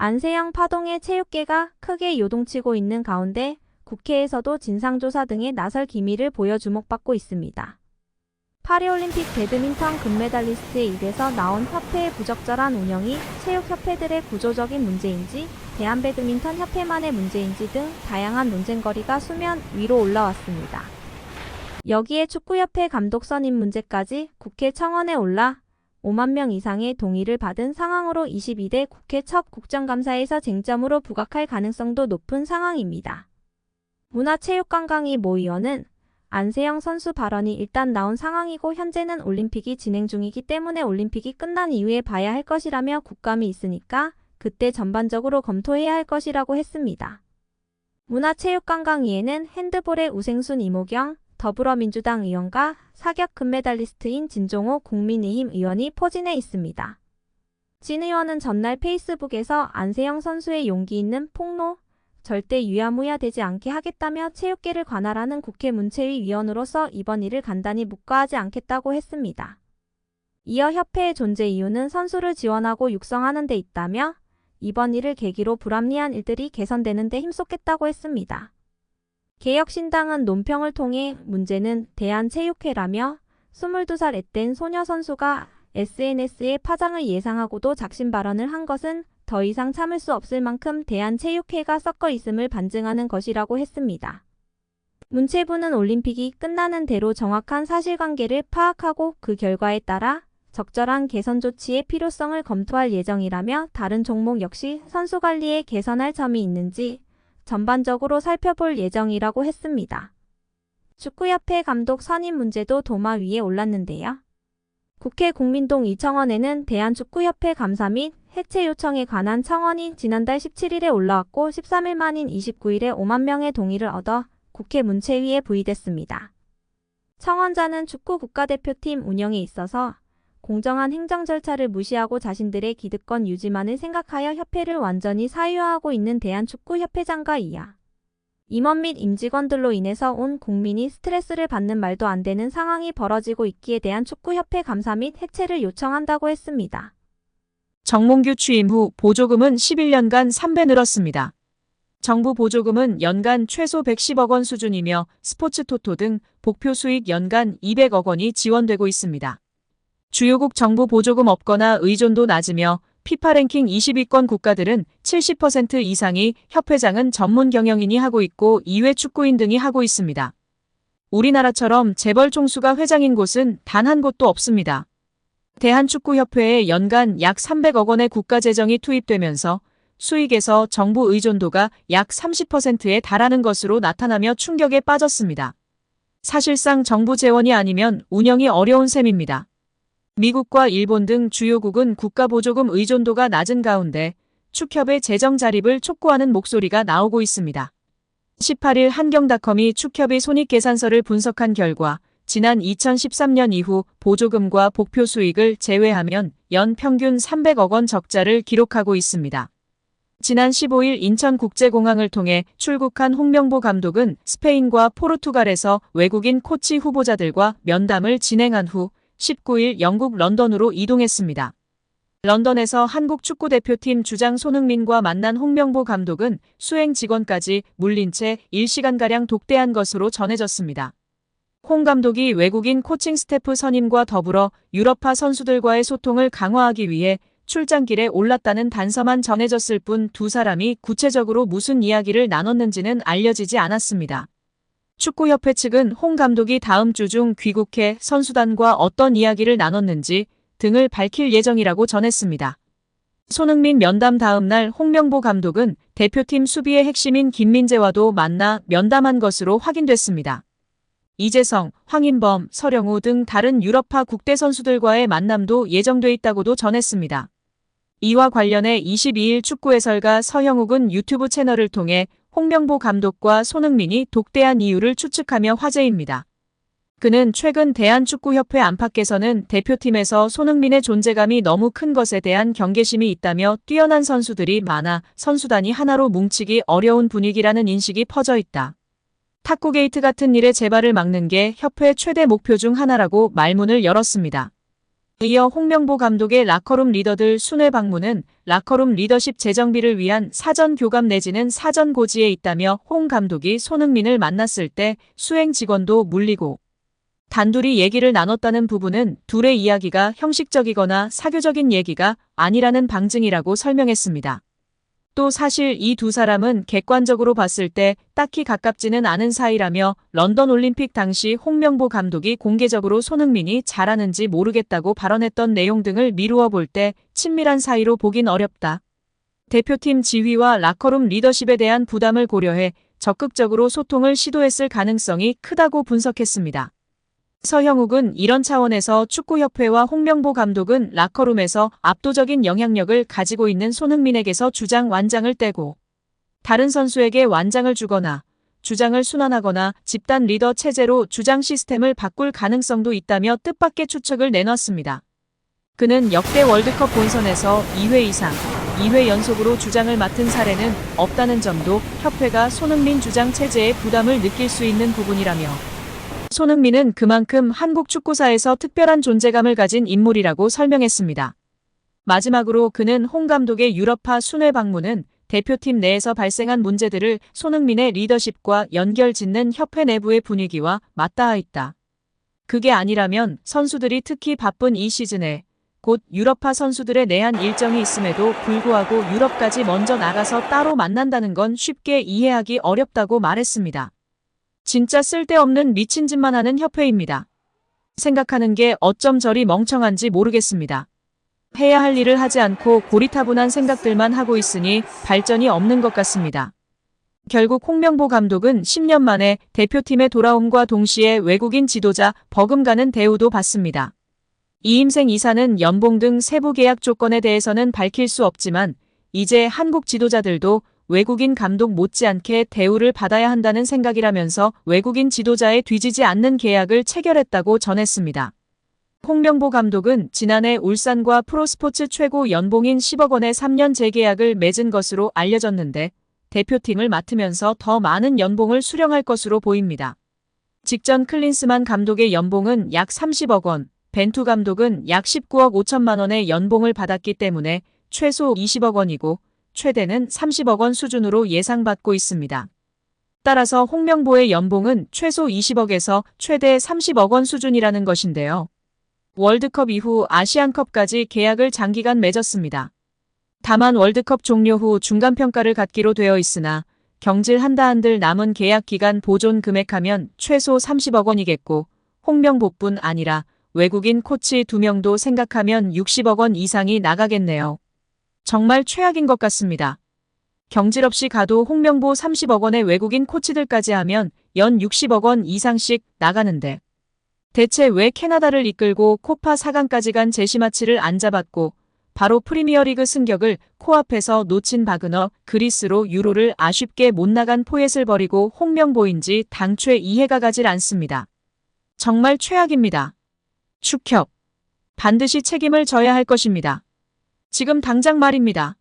안세영 파동의 체육계가 크게 요동치고 있는 가운데 국회에서도 진상조사 등에 나설 기미를 보여 주목받고 있습니다. 파리올림픽 배드민턴 금메달리스트의 입에서 나온 협회의 부적절한 운영이 체육협회들의 구조적인 문제인지 대한배드민턴협회만의 문제인지 등 다양한 논쟁거리가 수면 위로 올라왔습니다. 여기에 축구협회 감독 선임 문제까지 국회 청원에 올라 5만 명 이상의 동의를 받은 상황으로 22대 국회 첫 국정감사에서 쟁점으로 부각할 가능성도 높은 상황입니다. 문화체육관광위 모 의원은 안세영 선수 발언이 일단 나온 상황이고 현재는 올림픽이 진행 중이기 때문에 올림픽이 끝난 이후에 봐야 할 것이라며 국감이 있으니까 그때 전반적으로 검토해야 할 것이라고 했습니다. 문화체육관광위에는 핸드볼의 우생순 이모경 더불어민주당 의원과 사격 금메달리스트인 진종호 국민의힘 의원이 포진해 있습니다. 진 의원은 전날 페이스북에서 안세영 선수의 용기 있는 폭로, 절대 유야무야 되지 않게 하겠다며 체육계를 관할하는 국회 문체위 위원으로서 이번 일을 간단히 묵과하지 않겠다고 했습니다. 이어 협회의 존재 이유는 선수를 지원하고 육성하는 데 있다며 이번 일을 계기로 불합리한 일들이 개선되는 데 힘쏟겠다고 했습니다. 개혁신당은 논평을 통해 문제는 대한체육회라며 22살 앳된 소녀 선수가 SNS에 파장을 예상하고도 작심 발언을 한 것은 더 이상 참을 수 없을 만큼 대한체육회가 섞어 있음을 반증하는 것이라고 했습니다. 문체부는 올림픽이 끝나는 대로 정확한 사실관계를 파악하고 그 결과에 따라 적절한 개선 조치의 필요성을 검토할 예정이라며 다른 종목 역시 선수 관리에 개선할 점이 있는지 전반적으로 살펴볼 예정이라고 했습니다. 축구협회 감독 선임 문제도 도마 위에 올랐는데요. 국회 국민동 2청원에는 대한축구협회 감사 및 해체 요청에 관한 청원이 지난달 17일에 올라왔고 13일 만인 29일에 5만 명의 동의를 얻어 국회 문체위에 부의됐습니다. 청원자는 축구 국가대표팀 운영에 있어서 공정한 행정 절차를 무시하고 자신들의 기득권 유지만을 생각하여 협회를 완전히 사유화하고 있는 대한축구협회장과 이하 임원 및 임직원들로 인해서 온 국민이 스트레스를 받는 말도 안 되는 상황이 벌어지고 있기에 대한축구협회 감사 및 해체를 요청한다고 했습니다. 정몽규 취임 후 보조금은 11년간 3배 늘었습니다. 정부 보조금은 연간 최소 110억 원 수준이며 스포츠 토토 등 복표 수익 연간 200억 원이 지원되고 있습니다. 주요국 정부 보조금 없거나 의존도 낮으며 피파 랭킹 20위권 국가들은 70% 이상이 협회장은 전문 경영인이 하고 있고 이외 축구인 등이 하고 있습니다. 우리나라처럼 재벌 총수가 회장인 곳은 단 한 곳도 없습니다. 대한축구협회에 연간 약 300억 원의 국가재정이 투입되면서 수익에서 정부 의존도가 약 30%에 달하는 것으로 나타나며 충격에 빠졌습니다. 사실상 정부 재원이 아니면 운영이 어려운 셈입니다. 미국과 일본 등 주요국은 국가보조금 의존도가 낮은 가운데 축협의 재정 자립을 촉구하는 목소리가 나오고 있습니다. 18일 한경닷컴이 축협의 손익계산서를 분석한 결과 지난 2013년 이후 보조금과 복표 수익을 제외하면 연 평균 300억 원 적자를 기록하고 있습니다. 지난 15일 인천국제공항을 통해 출국한 홍명보 감독은 스페인과 포르투갈에서 외국인 코치 후보자들과 면담을 진행한 후 19일 영국 런던으로 이동했습니다. 런던에서 한국 축구대표팀 주장 손흥민과 만난 홍명보 감독은 수행 직원까지 물린 채 1시간가량 독대한 것으로 전해졌습니다. 홍 감독이 외국인 코칭 스태프 선임과 더불어 유럽파 선수들과의 소통을 강화하기 위해 출장길에 올랐다는 단서만 전해졌을 뿐 두 사람이 구체적으로 무슨 이야기를 나눴는지는 알려지지 않았습니다. 축구협회 측은 홍 감독이 다음 주 중 귀국해 선수단과 어떤 이야기를 나눴는지 등을 밝힐 예정이라고 전했습니다. 손흥민 면담 다음 날 홍명보 감독은 대표팀 수비의 핵심인 김민재와도 만나 면담한 것으로 확인됐습니다. 이재성, 황인범, 서령우 등 다른 유럽파 국대 선수들과의 만남도 예정돼 있다고도 전했습니다. 이와 관련해 22일 축구 해설가 서형욱은 유튜브 채널을 통해 홍명보 감독과 손흥민이 독대한 이유를 추측하며 화제입니다. 그는 최근 대한축구협회 안팎에서는 대표팀에서 손흥민의 존재감이 너무 큰 것에 대한 경계심이 있다며 뛰어난 선수들이 많아 선수단이 하나로 뭉치기 어려운 분위기라는 인식이 퍼져 있다. 탁구게이트 같은 일의 재발을 막는 게 협회 최대 목표 중 하나라고 말문을 열었습니다. 이어 홍명보 감독의 라커룸 리더들 순회 방문은 라커룸 리더십 재정비를 위한 사전 교감 내지는 사전 고지에 있다며 홍 감독이 손흥민을 만났을 때 수행 직원도 물리고 단둘이 얘기를 나눴다는 부분은 둘의 이야기가 형식적이거나 사교적인 얘기가 아니라는 방증이라고 설명했습니다. 또 사실 이 두 사람은 객관적으로 봤을 때 딱히 가깝지는 않은 사이라며 런던 올림픽 당시 홍명보 감독이 공개적으로 손흥민이 잘하는지 모르겠다고 발언했던 내용 등을 미루어 볼 때 친밀한 사이로 보긴 어렵다. 대표팀 지휘와 라커룸 리더십에 대한 부담을 고려해 적극적으로 소통을 시도했을 가능성이 크다고 분석했습니다. 서형욱은 이런 차원에서 축구협회와 홍명보 감독은 라커룸에서 압도적인 영향력을 가지고 있는 손흥민에게서 주장 완장을 떼고 다른 선수에게 완장을 주거나 주장을 순환하거나 집단 리더 체제로 주장 시스템을 바꿀 가능성도 있다며 뜻밖의 추측을 내놨습니다. 그는 역대 월드컵 본선에서 2회 이상, 2회 연속으로 주장을 맡은 사례는 없다는 점도 협회가 손흥민 주장 체제에 부담을 느낄 수 있는 부분이라며 손흥민은 그만큼 한국 축구사에서 특별한 존재감을 가진 인물이라고 설명했습니다. 마지막으로 그는 홍 감독의 유럽파 순회 방문은 대표팀 내에서 발생한 문제들을 손흥민의 리더십과 연결짓는 협회 내부의 분위기와 맞닿아 있다. 그게 아니라면 선수들이 특히 바쁜 이 시즌에 곧 유럽파 선수들의 내한 일정이 있음에도 불구하고 유럽까지 먼저 나가서 따로 만난다는 건 쉽게 이해하기 어렵다고 말했습니다. 진짜 쓸데없는 미친 짓만 하는 협회입니다. 생각하는 게 어쩜 저리 멍청한지 모르겠습니다. 해야 할 일을 하지 않고 고리타분한 생각들만 하고 있으니 발전이 없는 것 같습니다. 결국 홍명보 감독은 10년 만에 대표팀에 돌아옴과 동시에 외국인 지도자 버금가는 대우도 받습니다. 이임생 이사는 연봉 등 세부 계약 조건에 대해서는 밝힐 수 없지만 이제 한국 지도자들도 외국인 감독 못지않게 대우를 받아야 한다는 생각이라면서 외국인 지도자에 뒤지지 않는 계약을 체결했다고 전했습니다. 홍명보 감독은 지난해 울산과 프로스포츠 최고 연봉인 10억 원의 3년 재계약을 맺은 것으로 알려졌는데 대표팀을 맡으면서 더 많은 연봉을 수령할 것으로 보입니다. 직전 클린스만 감독의 연봉은 약 30억 원, 벤투 감독은 약 19억 5천만 원의 연봉을 받았기 때문에 최소 20억 원이고 최대는 30억 원 수준으로 예상받고 있습니다. 따라서 홍명보의 연봉은 최소 20억에서 최대 30억 원 수준이라는 것인데요. 월드컵 이후 아시안컵까지 계약을 장기간 맺었습니다. 다만 월드컵 종료 후 중간평가를 갖기로 되어 있으나 경질한다 한들 남은 계약 기간 보존 금액하면 최소 30억 원이겠고 홍명보뿐 아니라 외국인 코치 2명도 생각하면 60억 원 이상이 나가겠네요. 정말 최악인 것 같습니다. 경질 없이 가도 홍명보 30억 원의 외국인 코치들까지 하면 연 60억 원 이상씩 나가는데 대체 왜 캐나다를 이끌고 코파 4강까지 간 제시마치를 안 잡았고 바로 프리미어리그 승격을 코앞에서 놓친 바그너 그리스로 유로를 아쉽게 못 나간 포엣을 버리고 홍명보인지 당최 이해가 가질 않습니다. 정말 최악입니다. 축협. 반드시 책임을 져야 할 것입니다. 지금 당장 말입니다.